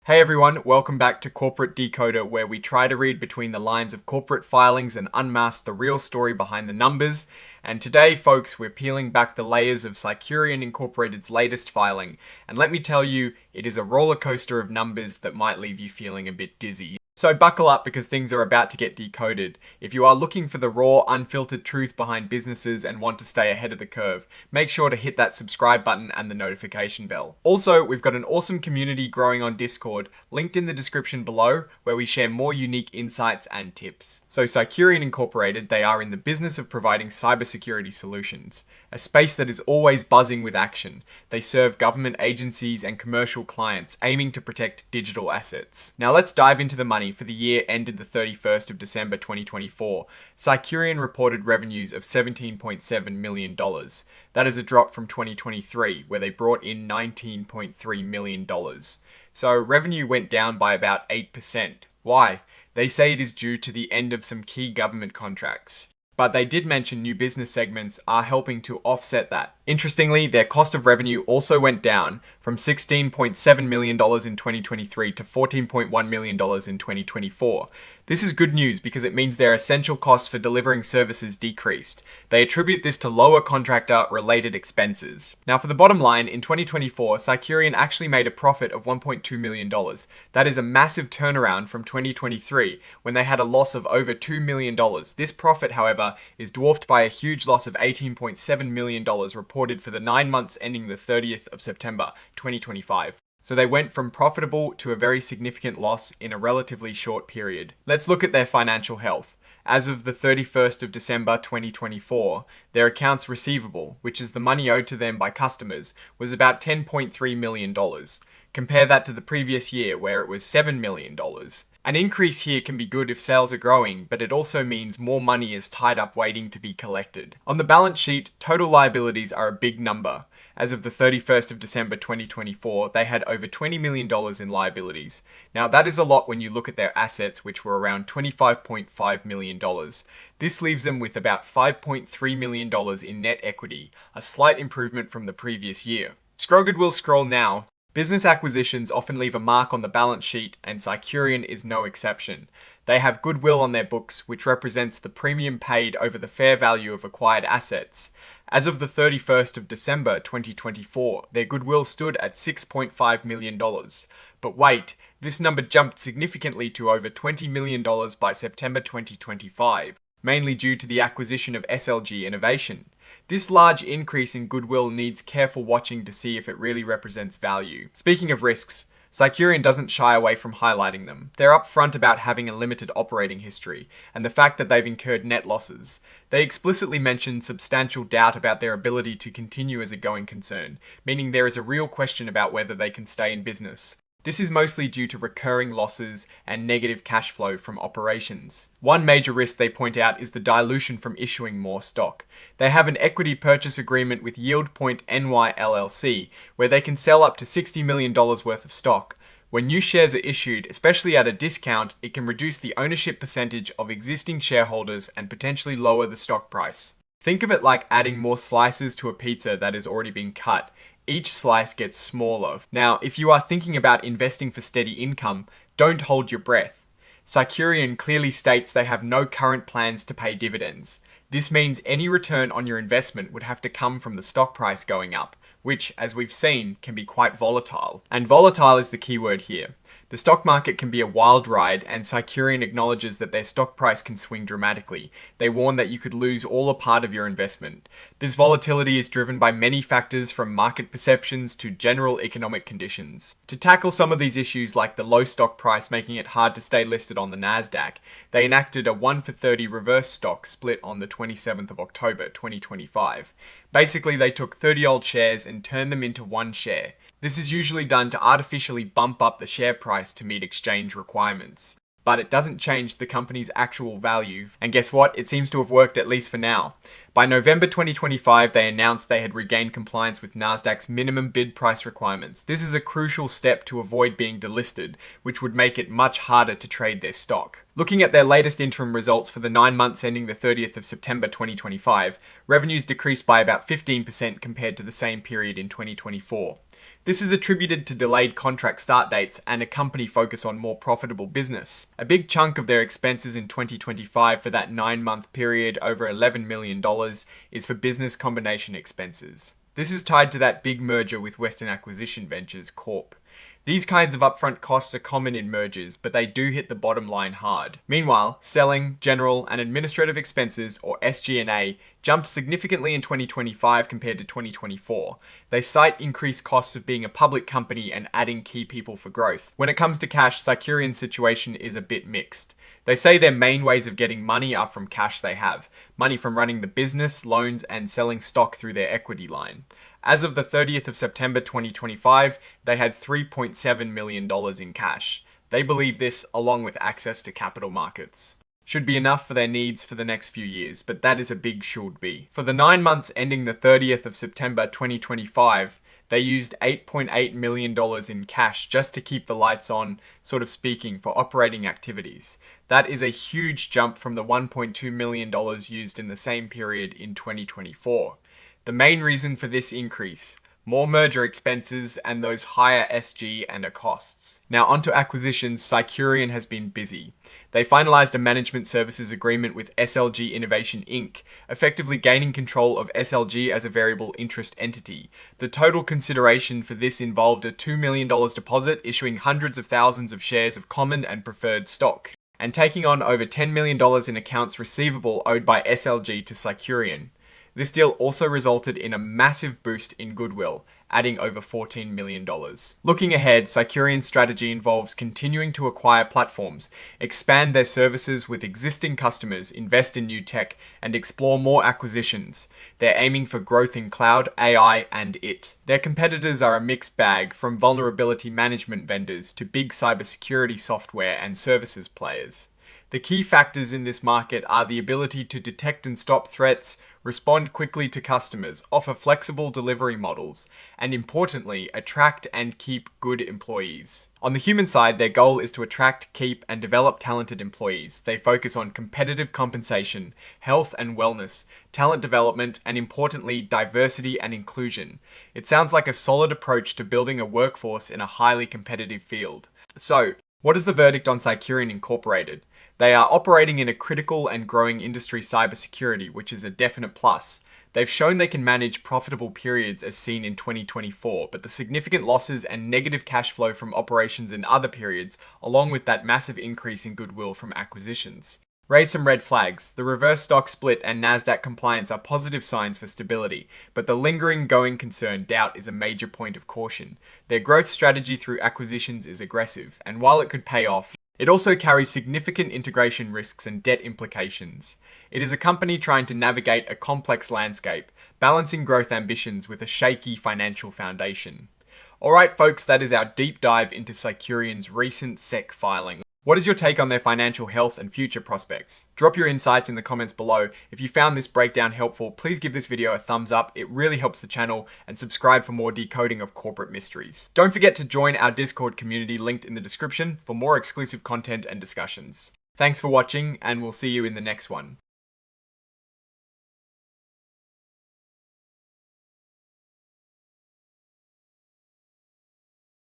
Hey everyone, welcome back to Corporate Decoder, where we try to read between the lines of corporate filings and unmask the real story behind the numbers. And today, folks, we're peeling back the layers of Cycurion Incorporated's latest filing. And let me tell you, it is a roller coaster of numbers that might leave you feeling a bit dizzy. So buckle up because things are about to get decoded. If you are looking for the raw, unfiltered truth behind businesses and want to stay ahead of the curve, make sure to hit that subscribe button and the notification bell. Also, we've got an awesome community growing on Discord, linked in the description below, where we share more unique insights and tips. So Cycurion Incorporated, they are in the business of providing cybersecurity solutions, a space that is always buzzing with action. They serve government agencies and commercial clients aiming to protect digital assets. Now let's dive into the money. For the year ended the 31st of December 2024, Cycurion reported revenues of $17.7 million. That is a drop from 2023, where they brought in $19.3 million. So revenue went down by about 8%. Why? They say it is due to the end of some key government contracts. But they did mention new business segments are helping to offset that. Interestingly, their cost of revenue also went down from $16.7 million in 2023 to $14.1 million in 2024. This is good news because it means their essential costs for delivering services decreased. They attribute this to lower contractor-related expenses. Now for the bottom line, in 2024, Cycurion actually made a profit of $1.2 million. That is a massive turnaround from 2023, when they had a loss of over $2 million. This profit, however, is dwarfed by a huge loss of $18.7 million reported for the 9 months ending the 30th of September 2025. So they went from profitable to a very significant loss in a relatively short period. Let's look at their financial health. As of the 31st of December 2024, their accounts receivable, which is the money owed to them by customers, was about $10.3 million. Compare that to the previous year, where it was $7 million. An increase here can be good if sales are growing, but it also means more money is tied up waiting to be collected. On the balance sheet, total liabilities are a big number. As of the 31st of December 2024, they had over $20 million in liabilities. Now that is a lot when you look at their assets, which were around $25.5 million. This leaves them with about $5.3 million in net equity, a slight improvement from the previous year. Scroggood will scroll now. Business acquisitions often leave a mark on the balance sheet, and Cycurion is no exception. They have goodwill on their books, which represents the premium paid over the fair value of acquired assets. As of the 31st of December 2024, their goodwill stood at $6.5 million. But wait, this number jumped significantly to over $20 million by September 2025, mainly due to the acquisition of SLG Innovation. This large increase in goodwill needs careful watching to see if it really represents value. Speaking of risks, Cycurion doesn't shy away from highlighting them. They're upfront about having a limited operating history, and the fact that they've incurred net losses. They explicitly mention substantial doubt about their ability to continue as a going concern, meaning there is a real question about whether they can stay in business. This is mostly due to recurring losses and negative cash flow from operations. One major risk they point out is the dilution from issuing more stock. They have an equity purchase agreement with YieldPoint NY LLC, where they can sell up to $60 million worth of stock. When new shares are issued, especially at a discount, it can reduce the ownership percentage of existing shareholders and potentially lower the stock price. Think of it like adding more slices to a pizza that has already been cut. Each slice gets smaller. Now, if you are thinking about investing for steady income, don't hold your breath. Cycurion clearly states they have no current plans to pay dividends. This means any return on your investment would have to come from the stock price going up, which, as we've seen, can be quite volatile. And volatile is the key word here. The stock market can be a wild ride, and Cycurion acknowledges that their stock price can swing dramatically. They warn that you could lose all or part of your investment. This volatility is driven by many factors, from market perceptions to general economic conditions. To tackle some of these issues, like the low stock price making it hard to stay listed on the Nasdaq, they enacted a 1-for-30 reverse stock split on the 27th of October 2025. Basically, they took 30 old shares and turned them into one share. This is usually done to artificially bump up the share price to meet exchange requirements. But it doesn't change the company's actual value, and guess what? It seems to have worked, at least for now. By November 2025, they announced they had regained compliance with Nasdaq's minimum bid price requirements. This is a crucial step to avoid being delisted, which would make it much harder to trade their stock. Looking at their latest interim results for the 9 months ending the 30th of September 2025, revenues decreased by about 15% compared to the same period in 2024. This is attributed to delayed contract start dates and a company focus on more profitable business. A big chunk of their expenses in 2025 for that 9-month period, over $11 million, is for business combination expenses. This is tied to that big merger with Western Acquisition Ventures Corp. These kinds of upfront costs are common in mergers, but they do hit the bottom line hard. Meanwhile, selling, general, and administrative expenses, or SG&A, jumped significantly in 2025 compared to 2024. They cite increased costs of being a public company and adding key people for growth. When it comes to cash, Cycurion's situation is a bit mixed. They say their main ways of getting money are from cash they have. Money from running the business, loans, and selling stock through their equity line. As of the 30th of September 2025, they had $3.7 million in cash. They believe this, along with access to capital markets, should be enough for their needs for the next few years, but that is a big should be. For the 9 months ending the 30th of September 2025, they used $8.8 million in cash just to keep the lights on, sort of speaking, for operating activities. That is a huge jump from the $1.2 million used in the same period in 2024. The main reason for this increase: more merger expenses and those higher SG and costs. Now onto acquisitions. Cycurion has been busy. They finalized a management services agreement with SLG Innovation Inc., effectively gaining control of SLG as a variable interest entity. The total consideration for this involved a $2 million deposit, issuing hundreds of thousands of shares of common and preferred stock, and taking on over $10 million in accounts receivable owed by SLG to Cycurion. This deal also resulted in a massive boost in goodwill, adding over $14 million. Looking ahead, Cycurion's strategy involves continuing to acquire platforms, expand their services with existing customers, invest in new tech, and explore more acquisitions. They're aiming for growth in cloud, AI, and IT. Their competitors are a mixed bag, from vulnerability management vendors to big cybersecurity software and services players. The key factors in this market are the ability to detect and stop threats, respond quickly to customers, offer flexible delivery models, and importantly, attract and keep good employees. On the human side, their goal is to attract, keep, and develop talented employees. They focus on competitive compensation, health and wellness, talent development, and importantly, diversity and inclusion. It sounds like a solid approach to building a workforce in a highly competitive field. So, what is the verdict on Cycurion Incorporated? They are operating in a critical and growing industry, cybersecurity, which is a definite plus. They've shown they can manage profitable periods as seen in 2024, but the significant losses and negative cash flow from operations in other periods, along with that massive increase in goodwill from acquisitions, raise some red flags. The reverse stock split and Nasdaq compliance are positive signs for stability, but the lingering going concern, doubt, is a major point of caution. Their growth strategy through acquisitions is aggressive, and while it could pay off, it also carries significant integration risks and debt implications. It is a company trying to navigate a complex landscape, balancing growth ambitions with a shaky financial foundation. Alright folks, that is our deep dive into Cycurion's recent SEC filing. What is your take on their financial health and future prospects? Drop your insights in the comments below. If you found this breakdown helpful, please give this video a thumbs up. It really helps the channel, and subscribe for more decoding of corporate mysteries. Don't forget to join our Discord community linked in the description for more exclusive content and discussions. Thanks for watching, and we'll see you in the next one.